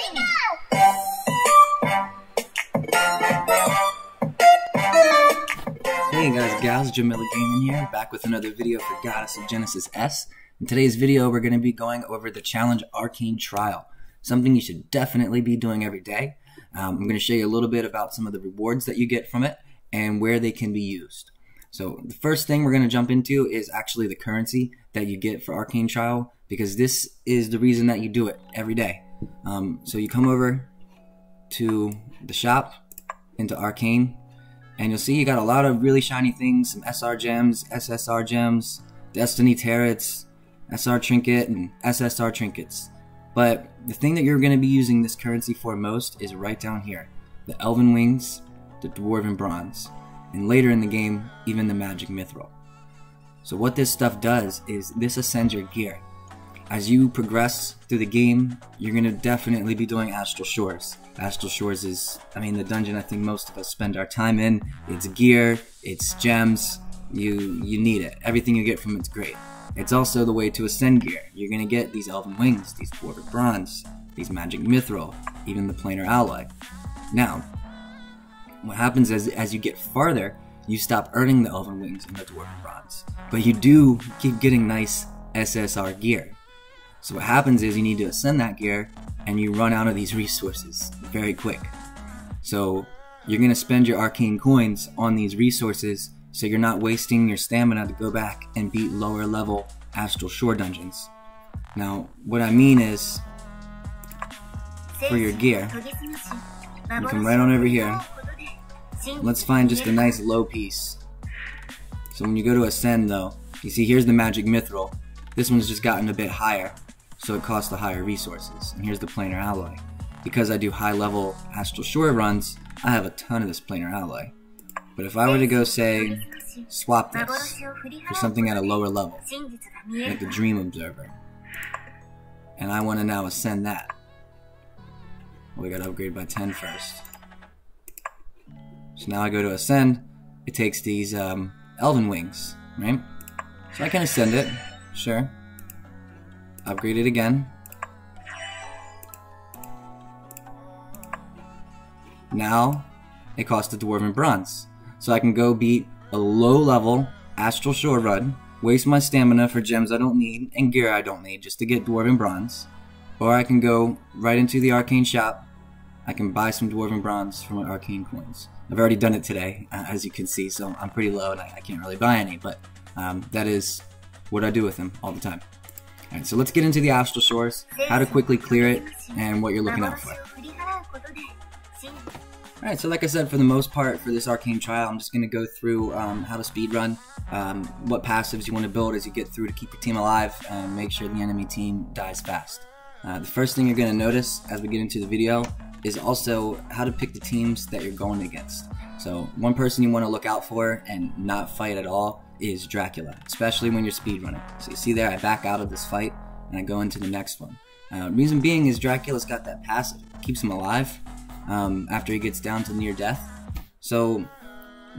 Hey guys, gals, Jamila Gaming here, back with another video for Goddess of Genesis S. In today's video, we're going to be going over the challenge Arcane Trial, something you should definitely be doing every day. I'm going to show you a little bit about some of the rewards that you get from it and where they can be used. So the first thing we're going to jump into is actually the currency that you get for Arcane Trial, because this is the reason that you do it every day. So you come over to the shop, into Arcane, and you'll see you got a lot of really shiny things, some SR gems, SSR gems, Destiny Tarets, SR Trinket, and SSR Trinkets. But the thing that you're going to be using this currency for most is right down here. The Elven Wings, the Dwarven Bronze, and later in the game, even the Magic Mithril. So what this stuff does is this ascends your gear. As you progress through the game, you're going to definitely be doing Astral Shores. Astral Shores is, the dungeon I think most of us spend our time in. It's gear, it's gems, you need it. Everything you get from it's great. It's also the way to ascend gear. You're going to get these Elven Wings, these Dwarven Bronze, these Magic Mithril, even the Planar Alloy. Now, what happens is as you get farther, you stop earning the Elven Wings and the Dwarven Bronze. But you do keep getting nice SSR gear. So what happens is you need to ascend that gear and you run out of these resources very quick. So you're going to spend your arcane coins on these resources so you're not wasting your stamina to go back and beat lower level Astral Shore dungeons. Now what I mean is, for your gear, you come right on over here. Let's find just a nice low piece. So when you go to ascend though, you see here's the Magic Mithril. This one's just gotten a bit higher, so it costs the higher resources. And here's the Planar Alloy. Because I do high level Astral Shore runs, I have a ton of this Planar Alloy. But if I were to go, say, swap this for something at a lower level, like the Dream Observer, and I want to now ascend that, well, we gotta upgrade by 10 first. So now I go to ascend, it takes these Elven Wings, right? So I can ascend it, sure. Upgrade it again. Now it costs a Dwarven Bronze. So I can go beat a low level Astral Shore run, waste my stamina for gems I don't need and gear I don't need just to get Dwarven Bronze. Or I can go right into the Arcane shop. I can buy some Dwarven Bronze for my Arcane coins. I've already done it today, as you can see, so I'm pretty low and I can't really buy any, but that is what I do with them all the time. Alright, so let's get into the Astral Shores, how to quickly clear it, and what you're looking out for. Alright, so like I said, for the most part, for this Arcane Trial, I'm just going to go through how to speedrun, what passives you want to build as you get through to keep your team alive, and make sure the enemy team dies fast. The first thing you're going to notice as we get into the video is also how to pick the teams that you're going against. So one person you want to look out for and not fight at all is Dracula, especially when you're speedrunning. So you see there, I back out of this fight and I go into the next one. Reason being is Dracula's got that passive, keeps him alive after he gets down to near death. So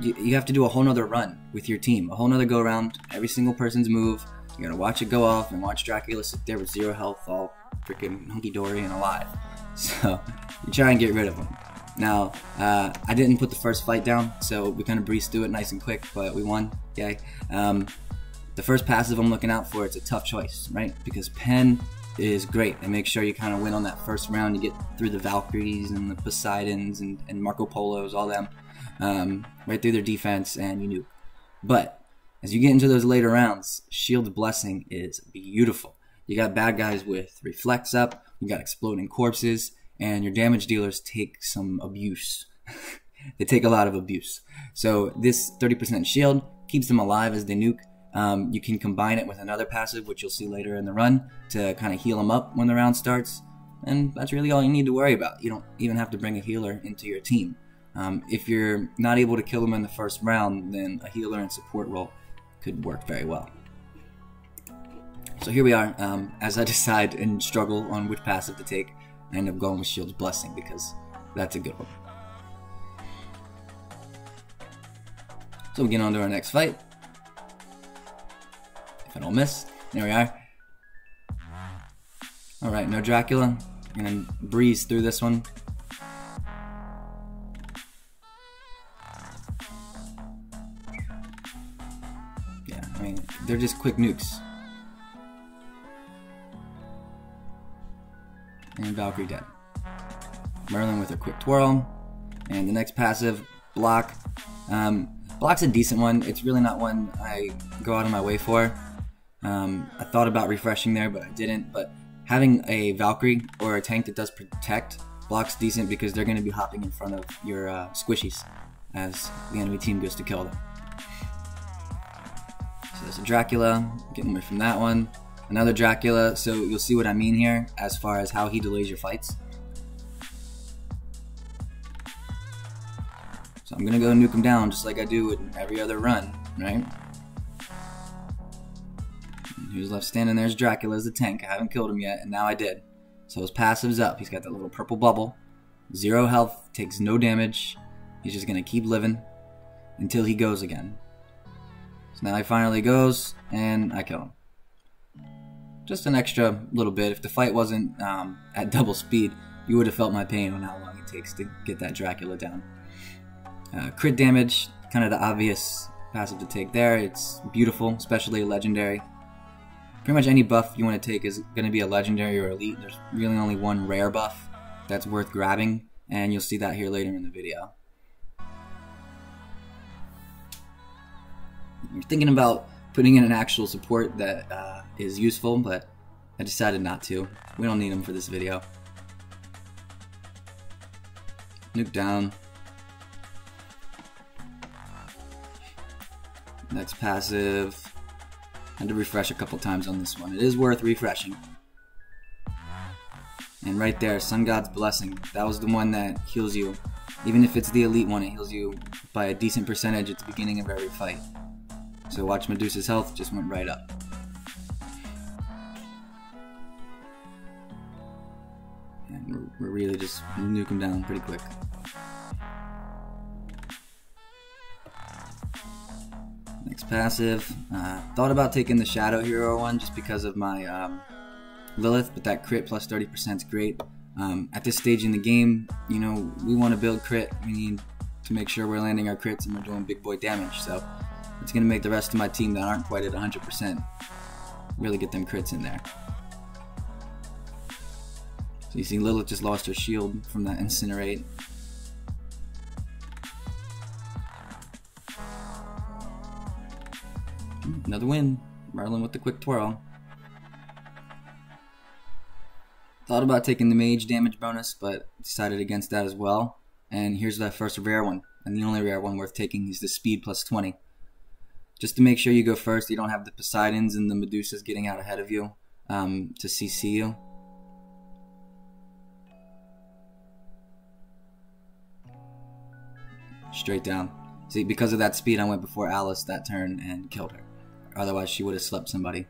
you have to do a whole nother run with your team, a whole nother go around, every single person's move. You gotta watch it go off and watch Dracula sit there with 0 health, all freaking hunky-dory and alive. So you try and get rid of him. Now, I didn't put the first fight down, so we kind of breezed through it nice and quick, but we won, yay. The first passive I'm looking out for, it's a tough choice, right? Because Pen is great, and make sure you kind of win on that first round. You get through the Valkyries and the Poseidons and Marco Polos, all them, right through their defense, and you nuke. But as you get into those later rounds, Shield's Blessing is beautiful. You got bad guys with Reflex up, you got Exploding Corpses, and your damage dealers take some abuse. They take a lot of abuse. So this 30% shield keeps them alive as they nuke. You can combine it with another passive, which you'll see later in the run, to kind of heal them up when the round starts. And that's really all you need to worry about. You don't even have to bring a healer into your team. If you're not able to kill them in the first round, then a healer and support role could work very well. So here we are. As I decide and struggle on which passive to take, I end up going with Shield's Blessing because that's a good one. So we get on to our next fight. If I don't miss, there we are. Alright, no Dracula. I'm gonna breeze through this one. Yeah, I mean, they're just quick nukes. And Valkyrie dead. Merlin with a quick twirl. And the next passive, block. Block's a decent one. It's really not one I go out of my way for. I thought about refreshing there, but I didn't. But having a Valkyrie or a tank that does protect block's decent because they're going to be hopping in front of your squishies as the enemy team goes to kill them. So there's a Dracula, getting away from that one. Another Dracula, so you'll see what I mean here as far as how he delays your fights. So I'm going to go nuke him down just like I do in every other run, right? Who's left standing there is Dracula as the tank. I haven't killed him yet, and now I did. So his passive's up. He's got that little purple bubble. 0 health, takes no damage. He's just going to keep living until he goes again. So now he finally goes, and I kill him. Just an extra little bit. If the fight wasn't at double speed, you would have felt my pain on how long it takes to get that Dracula down. Crit damage, kind of the obvious passive to take there. It's beautiful, especially legendary. Pretty much any buff you want to take is going to be a legendary or elite. There's really only one rare buff that's worth grabbing, and you'll see that here later in the video. You're thinking about putting in an actual support that is useful, but I decided not to. We don't need them for this video. Nuke down. Next passive. I had to refresh a couple times on this one. It is worth refreshing. And right there, Sun God's Blessing. That was the one that heals you. Even if it's the elite one, it heals you by a decent percentage at the beginning of every fight. So watch Medusa's health just went right up. And we're really just nuke him down pretty quick. Next passive. Thought about taking the Shadow Hero one just because of my Lilith, but that crit plus 30% is great. At this stage in the game, you know, we want to build crit. We need to make sure we're landing our crits and we're doing big boy damage. So it's going to make the rest of my team that aren't quite at 100% really get them crits in there. So you see Lilith just lost her shield from that Incinerate. Another win. Merlin with the quick twirl. Thought about taking the mage damage bonus, but decided against that as well. And here's the first rare one, and the only rare one worth taking is the speed plus 20. Just to make sure you go first, you don't have the Poseidons and the Medusas getting out ahead of you to CC you. Straight down. See, because of that speed, I went before Alice that turn and killed her. Otherwise, she would have slept somebody.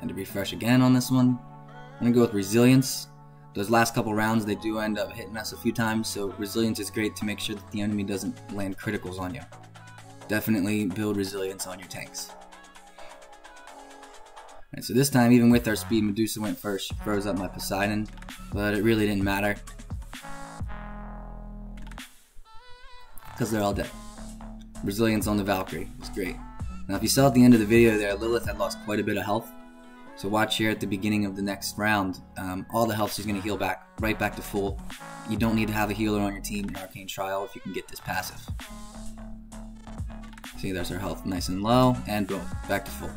And to refresh again on this one, I'm going to go with Resilience. Those last couple rounds, they do end up hitting us a few times, so Resilience is great to make sure that the enemy doesn't land criticals on you. Definitely build Resilience on your tanks. Alright, so this time, even with our speed, Medusa went first. She froze up my Poseidon, but it really didn't matter, because they're all dead. Resilience on the Valkyrie was great. Now if you saw at the end of the video there, Lilith had lost quite a bit of health. So watch here at the beginning of the next round, all the health she's going to heal back, right back to full. You don't need to have a healer on your team in Arcane Trial if you can get this passive. See, there's her health nice and low, and boom, back to full.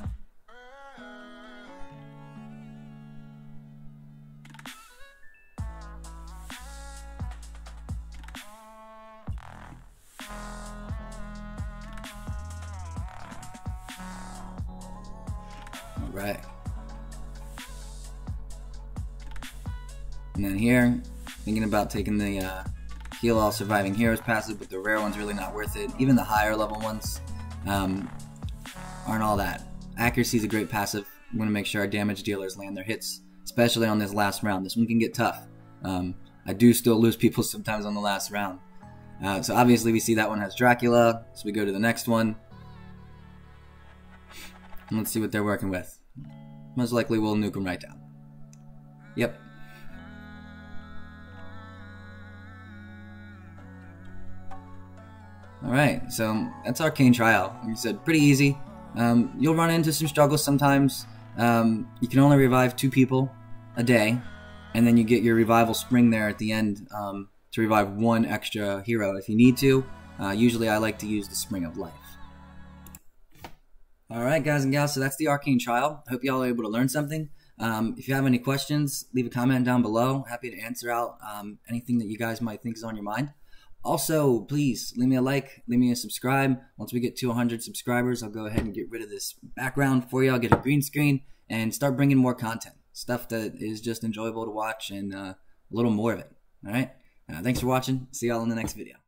Alright. And then here, thinking about taking the heal all surviving heroes passive, but the rare one's really not worth it. Even the higher level ones aren't all that. Accuracy is a great passive. We want to make sure our damage dealers land their hits, especially on this last round. This one can get tough. I do still lose people sometimes on the last round. So obviously we see that one has Dracula, so we go to the next one. And let's see what they're working with. Most likely we'll nuke them right down. Yep. Alright, so that's Arcane Trial. Like I said, pretty easy. You'll run into some struggles sometimes. You can only revive 2 people a day, and then you get your revival spring there at the end to revive 1 extra hero if you need to. Usually I like to use the Spring of Life. Alright guys and gals, so that's the Arcane Trial. I hope you all are able to learn something. If you have any questions, leave a comment down below. Happy to answer out anything that you guys might think is on your mind. Also, please leave me a like, leave me a subscribe. Once we get to 100 subscribers, I'll go ahead and get rid of this background for you. I'll get a green screen and start bringing more content. Stuff that is just enjoyable to watch and a little more of it. Alright? Thanks for watching. See y'all in the next video.